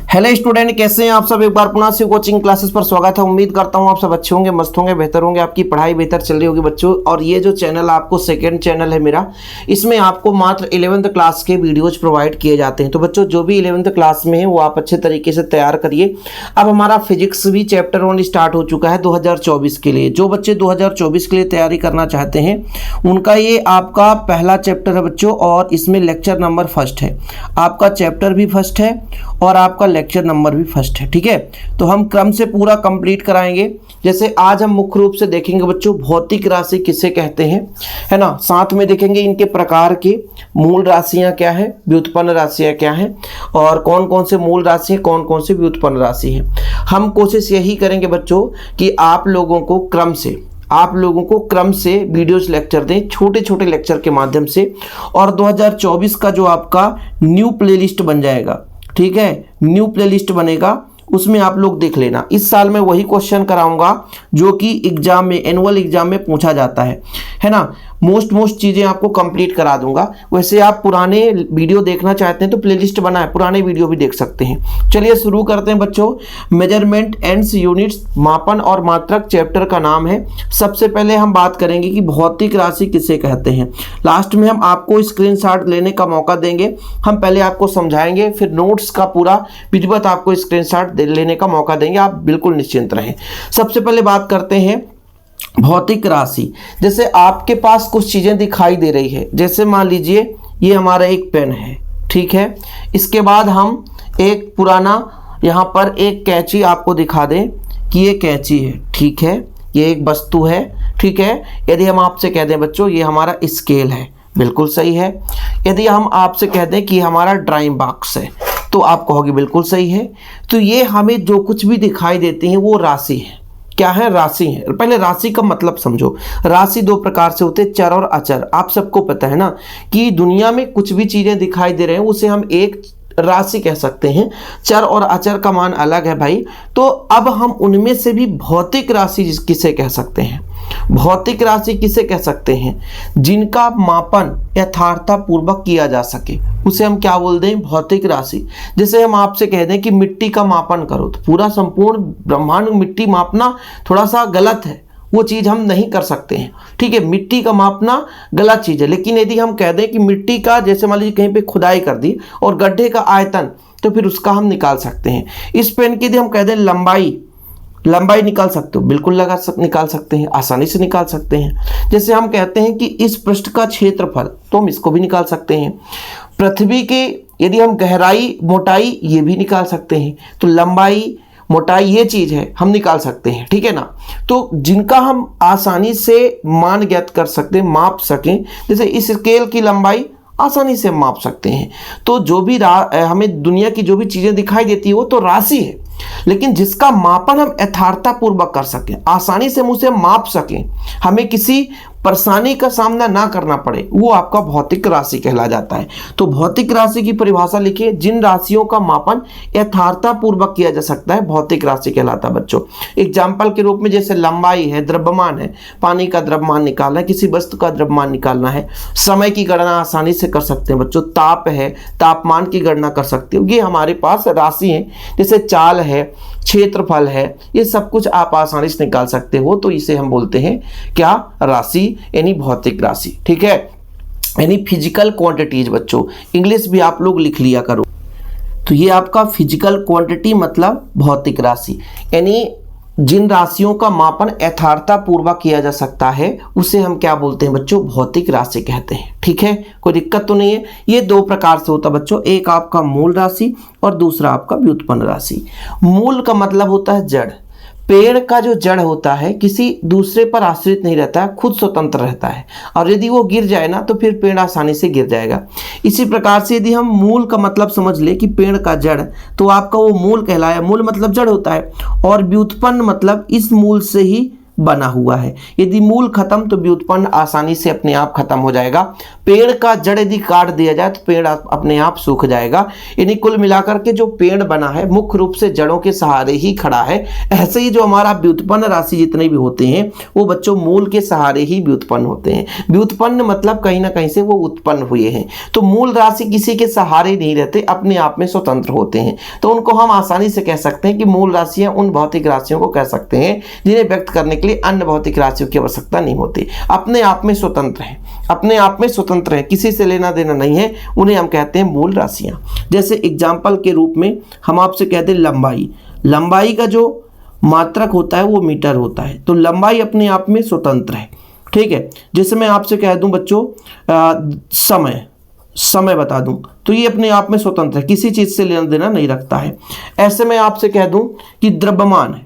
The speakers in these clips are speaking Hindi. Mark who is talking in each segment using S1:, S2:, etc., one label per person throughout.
S1: हेलो स्टूडेंट, कैसे हैं आप सब। एक बार पुनः से कोचिंग क्लासेस पर स्वागत है। उम्मीद करता हूं आप सब अच्छे होंगे, मस्त होंगे, बेहतर होंगे, आपकी पढ़ाई बेहतर चल रही होगी बच्चों। और ये जो चैनल आपको सेकंड चैनल है मेरा, इसमें आपको मात्र 11th क्लास के वीडियोज प्रोवाइड किए जाते हैं। तो बच्चों जो भी 11th क्लास में है वो आप अच्छे तरीके से तैयार करिए। अब हमारा फिजिक्स भी चैप्टर 1 स्टार्ट हो चुका है 2024 के लिए। जो बच्चे 2024 के लिए तैयारी करना चाहते हैं उनका ये आपका पहला चैप्टर है बच्चों, और इसमें लेक्चर नंबर फर्स्ट है। आपका चैप्टर भी फर्स्ट है और आपका लेक्चर नंबर भी फर्स्ट है। ठीक है, तो हम क्रम से पूरा कंप्लीट कराएंगे। जैसे आज हम मुख्य रूप से देखेंगे बच्चों भौतिक राशि किसे कहते हैं, है ना। साथ में देखेंगे इनके प्रकार के, मूल राशियां क्या है, व्युत्पन्न राशियां क्या है, और कौन कौन से मूल राशि है, कौन कौन से व्युत्पन्न राशि है। हम कोशिश यही करेंगे बच्चों कि आप लोगों को क्रम से वीडियोस लेक्चर दें, छोटे छोटे लेक्चर के माध्यम से। और 2024 का जो आपका न्यू प्लेलिस्ट बन जाएगा, ठीक है, न्यू प्लेलिस्ट बनेगा, उसमें आप लोग देख लेना। इस साल मैं वही क्वेश्चन कराऊंगा जो कि एग्जाम में, एनुअल एग्जाम में पूछा जाता है ना। मोस्ट चीज़ें आपको कंप्लीट करा दूंगा। वैसे आप पुराने वीडियो देखना चाहते हैं तो प्लेलिस्ट बना है, पुराने वीडियो भी देख सकते हैं। चलिए शुरू करते हैं बच्चों। मेजरमेंट एंड्स यूनिट्स, मापन और मात्रक चैप्टर का नाम है। सबसे पहले हम बात करेंगे कि भौतिक राशि किसे कहते हैं। लास्ट में हम आपको स्क्रीनशॉट लेने का मौका देंगे। हम पहले आपको समझाएंगे, फिर नोट्स का पूरा विधिवत आपको स्क्रीनशॉट लेने का मौका देंगे। आप बिल्कुल निश्चिंत रहें। सबसे पहले बात करते हैं भौतिक राशि। जैसे आपके पास कुछ चीजें दिखाई दे रही है, जैसे मान लीजिए ये हमारा एक पेन है, ठीक है। इसके बाद हम एक पुराना यहाँ पर एक कैंची आपको दिखा दें कि ये कैंची है, ठीक है, ये एक वस्तु है, ठीक है। यदि हम आपसे कह दें बच्चों ये हमारा स्केल है, बिल्कुल सही है। यदि हम आपसे कह दें कि हमारा ड्राइंग बॉक्स है तो आप कहोगे बिल्कुल सही है। तो ये हमें जो कुछ भी दिखाई देती है वो राशि है। क्या है? राशि है। पहले राशि का मतलब समझो। राशि दो प्रकार से होते हैं, चर और अचर। आप सबको पता है ना कि दुनिया में कुछ भी चीजें दिखाई दे रहे हैं उसे हम एक राशि कह सकते हैं। चर और अचर का मान अलग है भाई। तो अब हम उनमें से भी भौतिक राशि किसे कह सकते हैं, भौतिक राशि किसे कह सकते हैं, जिनका मापन यथार्थतापूर्वक किया जा सके, उसे हम क्या बोल दें, भौतिक राशि। जैसे हम आपसे कह दें कि मिट्टी का मापन करो, तो पूरा संपूर्ण ब्रह्मांड मिट्टी मापना थोड़ा सा गलत है, वो चीज़ हम नहीं कर सकते हैं, ठीक है। मिट्टी का मापना गलत चीज़ है। लेकिन यदि हम कह दें कि मिट्टी का, जैसे मान लीजिए कहीं पे खुदाई कर दी और गड्ढे का आयतन, तो फिर उसका हम निकाल सकते हैं। इस पेन की यदि हम कह दें लंबाई निकाल सकते हो, बिल्कुल निकाल सकते हैं, आसानी से निकाल सकते हैं। जैसे हम कहते हैं कि इस पृष्ठ का क्षेत्रफल, तो हम इसको भी निकाल सकते हैं। पृथ्वी के यदि हम गहराई मोटाई, ये भी निकाल सकते हैं। तो लंबाई मोटाई ये चीज है, हम निकाल सकते हैं, ठीक है ना। तो जिनका हम आसानी से मान ज्ञात कर सकते हैं, माप सकें, जैसे इस स्केल की लंबाई आसानी से माप सकते हैं। तो जो भी हमें दुनिया की जो भी चीजें दिखाई देती है वो तो राशि है, लेकिन जिसका मापन हम यथार्थतापूर्वक कर सकें, आसानी से हम उसे माप सकें, हमें किसी परेशानी का सामना ना करना पड़े, वो आपका भौतिक राशि कहला जाता है। तो भौतिक राशि की परिभाषा लिखिए, जिन राशियों का मापन यथार्थतापूर्वक किया जा सकता है भौतिक राशि कहलाता है बच्चों। एग्जाम्पल के रूप में जैसे लंबाई है, द्रव्यमान है, पानी का द्रव्यमान निकालना है, किसी वस्तु का द्रव्यमान निकालना है, समय की गणना आसानी से कर सकते हैं बच्चों। ताप है, तापमान की गणना कर सकते हो, ये हमारे पास राशि है। जैसे चाल है, क्षेत्रफल है, ये सब कुछ आप आसानी से निकाल सकते हो। तो इसे हम बोलते हैं क्या, राशि, यानी भौतिक राशि, ठीक है, यानी फिजिकल क्वांटिटीज। बच्चों इंग्लिश भी आप लोग लिख लिया करो। तो ये आपका फिजिकल क्वांटिटी मतलब भौतिक राशि, यानी जिन राशियों का मापन यथार्थतापूर्वक किया जा सकता है उसे हम क्या बोलते हैं बच्चों, भौतिक राशि कहते हैं, ठीक है। कोई दिक्कत तो नहीं है। ये दो प्रकार से होता है बच्चों, एक आपका मूल राशि और दूसरा आपका व्युत्पन्न राशि। मूल का मतलब होता है जड़। पेड़ का जो जड़ होता है किसी दूसरे पर आश्रित नहीं रहता है, खुद स्वतंत्र रहता है, और यदि वो गिर जाए ना तो फिर पेड़ आसानी से गिर जाएगा। इसी प्रकार से यदि हम मूल का मतलब समझ ले कि पेड़ का जड़, तो आपका वो मूल कहलाया। मूल मतलब जड़ होता है, और व्युत्पन्न मतलब इस मूल से ही बना हुआ है। यदि मूल खत्म तो व्युत्पन्न आसानी से अपने आप खत्म हो जाएगा। पेड़ का जड़ यदि काट दिया जाए तो पेड़ अपने आप सूख जाएगा। यानी कुल मिलाकर के जो पेड़ बना है मुख्य रूप से जड़ों के सहारे ही खड़ा है। ऐसे ही जो हमारा व्युत्पन्न राशि जितने भी होते हैं वो बच्चों मूल के सहारे ही व्युत्पन्न होते हैं। व्युत्पन्न मतलब कहीं ना कहीं से वो उत्पन्न हुए हैं। तो मूल राशि किसी के सहारे नहीं रहते, अपने आप में स्वतंत्र होते हैं। तो उनको हम आसानी से कह सकते हैं कि मूल राशियां उन भौतिक राशियों को कह सकते हैं जिन्हें व्यक्त करने के लिए अन्य भौतिक राशियों की आवश्यकता नहीं होती, अपने आप में स्वतंत्र है, अपने आप में स्वतंत्र है, किसी से लेना देना नहीं है, उन्हें हम कहते हैं मूल राशियां। जैसे एग्जाम्पल के रूप में हम आपसे कहते हैं लंबाई। लंबाई का जो मात्रक होता है वो मीटर होता है, तो लंबाई अपने आप में स्वतंत्र है। ठीक है, जैसे मैं आपसे कह दूं बच्चों समय बता दूं तो ये अपने आप में स्वतंत्र है, किसी चीज से लेना देना नहीं रखता है। ऐसे मैं आपसे कह दूं कि द्रव्यमान है,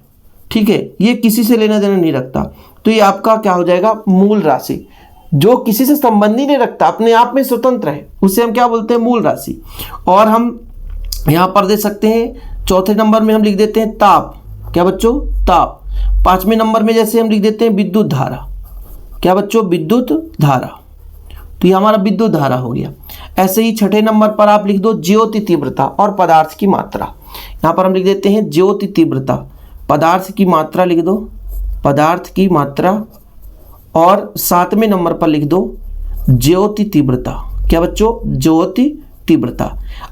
S1: ठीक है, ये किसी से लेना देना नहीं रखता, तो ये आपका क्या हो जाएगा, मूल राशि। जो किसी से संबंध ही नहीं रखता, अपने आप में स्वतंत्र है, उसे हम क्या बोलते हैं, मूल राशि। और हम यहाँ पर दे सकते हैं चौथे नंबर में हम लिख देते हैं ताप। क्या बच्चों, ताप। पांचवें नंबर में जैसे हम लिख देते हैं विद्युत धारा। क्या बच्चों, विद्युत धारा, तो ये हमारा विद्युत धारा हो गया। ऐसे ही छठे नंबर पर आप लिख दो ज्योति तीव्रता और पदार्थ की मात्रा। यहाँ पर हम लिख देते हैं ज्योति तीव्रता, पदार्थ की मात्रा लिख दो, पदार्थ की मात्रा। और सातवें नंबर पर लिख दो ज्योति तीव्रता। क्या बच्चों, ज्योति तीव्रता।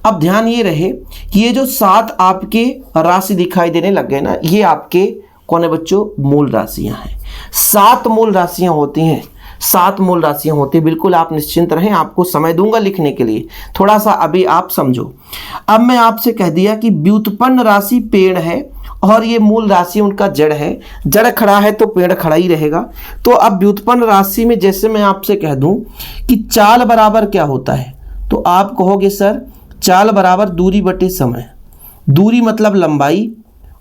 S1: अब ध्यान ये रहे कि ये जो 7 आपके राशि दिखाई देने लग गए ना, ये आपके कौन है बच्चों, मूल राशियां हैं। 7 मूल राशियां होती हैं, 7 मूल राशियां होती हैं। बिल्कुल आप निश्चिंत रहें, आपको समय दूंगा लिखने के लिए, थोड़ा सा अभी आप समझो। अब मैं आपसे कह दिया कि व्युत्पन्न राशि पेड़ है और ये मूल राशि उनका जड़ है। जड़ खड़ा है तो पेड़ खड़ा ही रहेगा। तो अब व्युत्पन्न राशि में जैसे मैं आपसे कह दूं कि चाल बराबर क्या होता है, तो आप कहोगे सर चाल बराबर दूरी बटे समय। दूरी मतलब लंबाई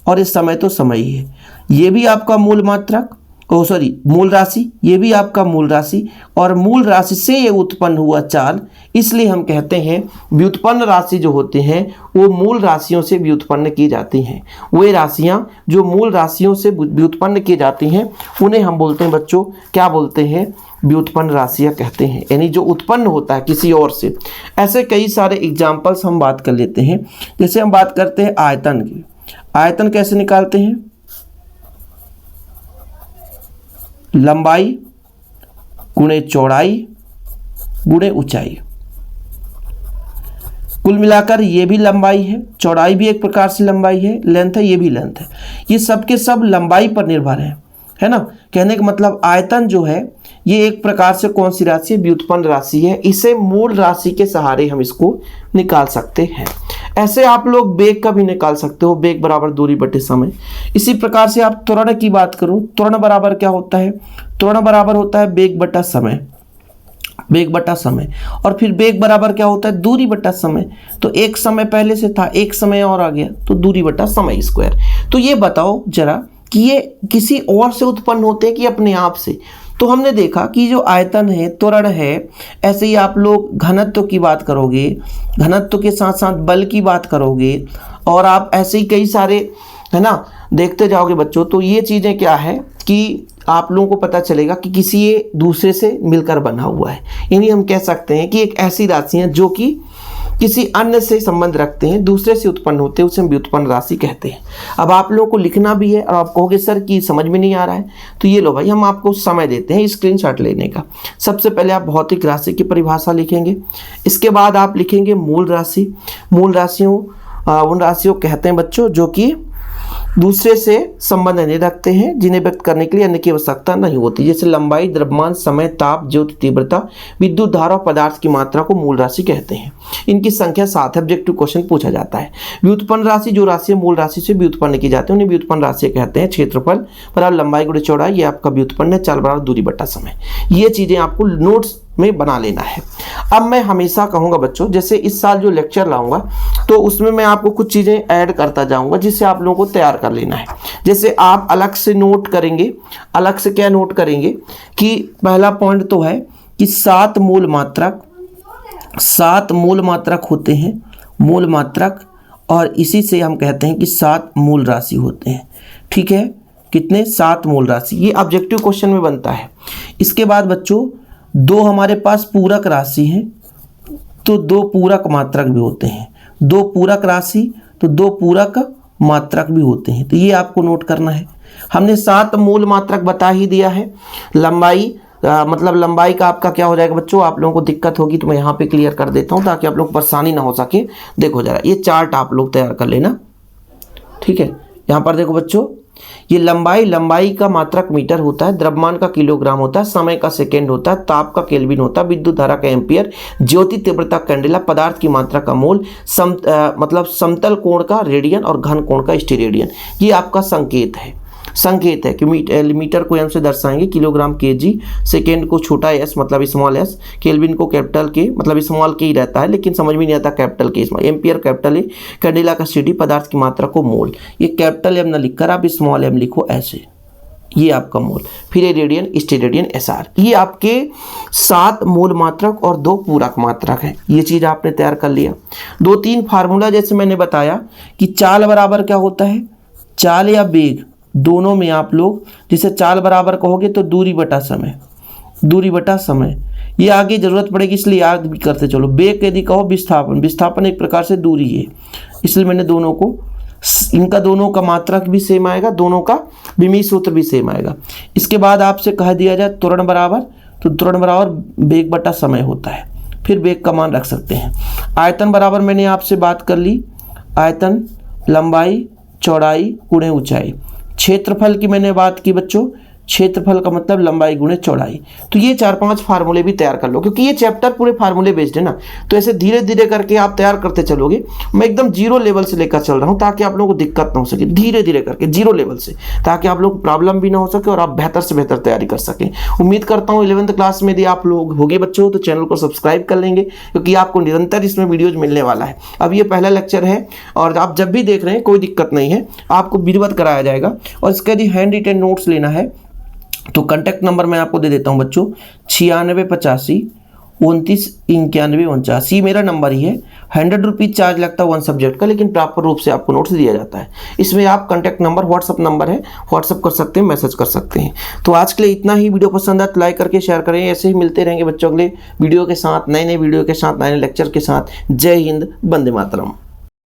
S1: और इस समय तो समय ही है। ये भी आपका मूल मात्रक, मूल राशि, ये भी आपका मूल राशि, और मूल राशि से ये उत्पन्न हुआ चाल। इसलिए हम कहते हैं व्युत्पन्न राशि जो होते हैं वो मूल राशियों से व्युत्पन्न की जाती हैं। वे राशियां जो मूल राशियों से व्युत्पन्न की जाती हैं उन्हें हम बोलते हैं बच्चों, क्या बोलते हैं, व्युत्पन्न राशियां कहते हैं, यानी जो उत्पन्न होता है किसी और से। ऐसे कई सारे एग्जाम्पल्स हम बात कर लेते हैं। जैसे हम बात करते हैं आयतन की। आयतन कैसे निकालते हैं, लंबाई गुणे चौड़ाई गुणे ऊंचाई। कुल मिलाकर ये भी लंबाई है, चौड़ाई भी एक प्रकार से लंबाई है, लेंथ है, ये भी लेंथ है। ये सब के सब लंबाई पर निर्भर है ना। कहने का मतलब आयतन जो है ये एक प्रकार से कौन सी राशि है, व्युत्पन्न राशि है। इसे मूल राशि के सहारे हम इसको निकाल सकते हैं। ऐसे आप लोग वेग का भी निकाल सकते हो, वेग बराबर दूरी बटे समय। इसी प्रकार से आप त्वरण की बात करो, त्वरण बराबर क्या होता है, त्वरण बराबर होता है वेग बटा समय, वेग बटा समय। और फिर वेग बराबर क्या होता है, दूरी बटा समय। तो एक समय पहले से था, एक समय और आ गया, तो दूरी बटा समय स्क्वायर। तो ये बताओ जरा कि ये किसी और से उत्पन्न होते हैं कि अपने आप से। तो हमने देखा कि जो आयतन है, त्वरण है, ऐसे ही आप लोग घनत्व की बात करोगे, घनत्व के साथ साथ बल की बात करोगे, और आप ऐसे ही कई सारे है ना देखते जाओगे बच्चों। तो ये चीज़ें क्या है कि आप लोगों को पता चलेगा कि किसी ये दूसरे से मिलकर बना हुआ है। यानी हम कह सकते हैं कि एक ऐसी राशि है जो कि किसी अन्य से संबंध रखते हैं, दूसरे से उत्पन्न होते हैं, उसे हम व्युत्पन्न राशि कहते हैं। अब आप लोगों को लिखना भी है और आप कहोगे सर कि समझ में नहीं आ रहा है, तो ये लो भाई, हम आपको समय देते हैं स्क्रीनशॉट लेने का। सबसे पहले आप भौतिक राशि की परिभाषा लिखेंगे, इसके बाद आप लिखेंगे मूल राशि। मूल राशियों उन राशियों कहते हैं बच्चों जो कि दूसरे से संबंध नहीं रखते हैं, जिन्हें व्यक्त करने के लिए अन्य की आवश्यकता नहीं होती। जैसे लंबाई, द्रव्यमान, समय, ताप, ज्योति तीव्रता, विद्युत धारा और पदार्थ की मात्रा को मूल राशि कहते हैं। इनकी संख्या 7 है। ऑब्जेक्टिव क्वेश्चन पूछा जाता है। व्युत्पन्न राशि जो राशि मूल राशि से व्युत्पन्न की जाती है उन्हें व्युत्पन्न राशि कहते हैं। क्षेत्रफल बराबर लंबाई गुणे चौड़ाई, ये आपका व्युत्पन्न है। चाल बराबर दूरी बटा समय। ये चीजें आपको नोट्स में बना लेना है। अब मैं हमेशा कहूँगा बच्चों, जैसे इस साल जो लेक्चर लाऊंगा तो उसमें मैं आपको कुछ चीज़ें ऐड करता जाऊंगा जिससे आप लोगों को तैयार कर लेना है। जैसे आप अलग से नोट करेंगे, अलग से क्या नोट करेंगे कि पहला पॉइंट तो है कि 7 मूल मात्रक, 7 मूल मात्रक होते हैं, मूल मात्रक, और इसी से हम कहते हैं कि 7 मूल राशि होते हैं। ठीक है, कितने 7 मूल राशि, ये ऑब्जेक्टिव क्वेश्चन में बनता है। इसके बाद बच्चों 2 हमारे पास पूरक राशि हैं तो 2 पूरक मात्रक भी होते हैं, 2 पूरक राशि तो 2 पूरक मात्रक भी होते हैं, तो ये आपको नोट करना है। हमने 7 मूल मात्रक बता ही दिया है। लंबाई मतलब लंबाई का आपका क्या हो जाएगा बच्चों, आप लोगों को दिक्कत होगी तो मैं यहाँ पे क्लियर कर देता हूँ ताकि आप लोगों को परेशानी ना हो सके। देखो जरा ये चार्ट आप लोग तैयार कर लेना, ठीक है। यहाँ पर देखो बच्चों, ये लंबाई का मात्रक मीटर होता है, द्रव्यमान का किलोग्राम होता है, समय का सेकेंड होता है, ताप का केल्विन होता है, विद्युत धारा का एम्पियर, ज्योति तीव्रता कैंडेला, पदार्थ की मात्रा का मोल, मतलब समतल कोण का रेडियन और घन कोण का स्टेरेडियन। ये आपका संकेत है कि मीटर को एम से दर्शाएंगे, किलोग्राम केजी, सेकेंड को छोटा एस मतलब स्मॉल एस, केल्विन को कैपिटल के मतलब स्मॉल के ही रहता है लेकिन समझ में नहीं आता कैपिटल के, एम्पियर कैपिटल ए, कैंडेला का सीडी, पदार्थ की मात्रा को मोल। ये कैपिटल एम ना लिखकर आप स्मॉल एम लिखो ऐसे, ये आपका मोल। फिर ये रेडियन, स्टेरेडियन, एसआर। ये आपके 7 मूल मात्रक और 2 पूरक मात्रक हैं। ये चीज़ आपने तैयार कर लिया। 2-3 फार्मूला जैसे मैंने बताया कि चाल बराबर क्या होता है, चाल या वेग दोनों में आप लोग जैसे चाल बराबर कहोगे तो दूरी बटा समय, ये आगे जरूरत पड़ेगी इसलिए याद भी करते चलो। वेग यदि कहो विस्थापन एक प्रकार से दूरी है, इसलिए मैंने दोनों को, इनका दोनों का मात्रक भी सेम आएगा, दोनों का विमीय सूत्र भी सेम आएगा। इसके बाद आपसे कह दिया जाए त्वरण बराबर, तो त्वरण बराबर वेग बटा समय होता है, फिर वेग का मान रख सकते हैं। आयतन बराबर मैंने आपसे बात कर ली, आयतन लंबाई चौड़ाई गुणे ऊंचाई। क्षेत्रफल की मैंने बात की बच्चों, क्षेत्रफल का मतलब लंबाई गुणे चौड़ाई। तो ये 4-5 फार्मूले भी तैयार कर लो, क्योंकि ये चैप्टर पूरे फार्मूले बेस्ड है ना, तो ऐसे धीरे धीरे करके आप तैयार करते चलोगे। मैं एकदम 0 लेवल से लेकर चल रहा हूँ ताकि आप लोगों को दिक्कत ना हो सके, धीरे धीरे करके 0 लेवल से, ताकि आप लोग को प्रॉब्लम भी ना हो सके और आप बेहतर से बेहतर तैयारी कर सकें। उम्मीद करता हूँ 11th क्लास में यदि आप लोग होगे बच्चों तो चैनल को सब्सक्राइब कर लेंगे, क्योंकि आपको निरंतर इसमें वीडियोज मिलने वाला है। अब ये पहला लेक्चर है और आप जब भी देख रहे हैं कोई दिक्कत नहीं है, आपको विधिवत कराया जाएगा। और इसके यदि हैंड रिटेन नोट्स लेना है तो कॉन्टैक्ट नंबर मैं आपको दे देता हूं बच्चों, 9685 29 91 49, मेरा नंबर ही है। 100 रुपीज़ चार्ज लगता है 1 सब्जेक्ट का, लेकिन प्रॉपर रूप से आपको नोट्स दिया जाता है। इसमें आप कॉन्टैक्ट नंबर व्हाट्सअप नंबर है, व्हाट्सअप कर सकते हैं, मैसेज कर सकते हैं। तो आज के लिए इतना ही। वीडियो पसंद आए तो लाइक करके शेयर करें। ऐसे ही मिलते रहेंगे बच्चों अगले वीडियो के साथ, नए वीडियो के साथ, नए लेक्चर के साथ। जय हिंद, वंदे मातरम।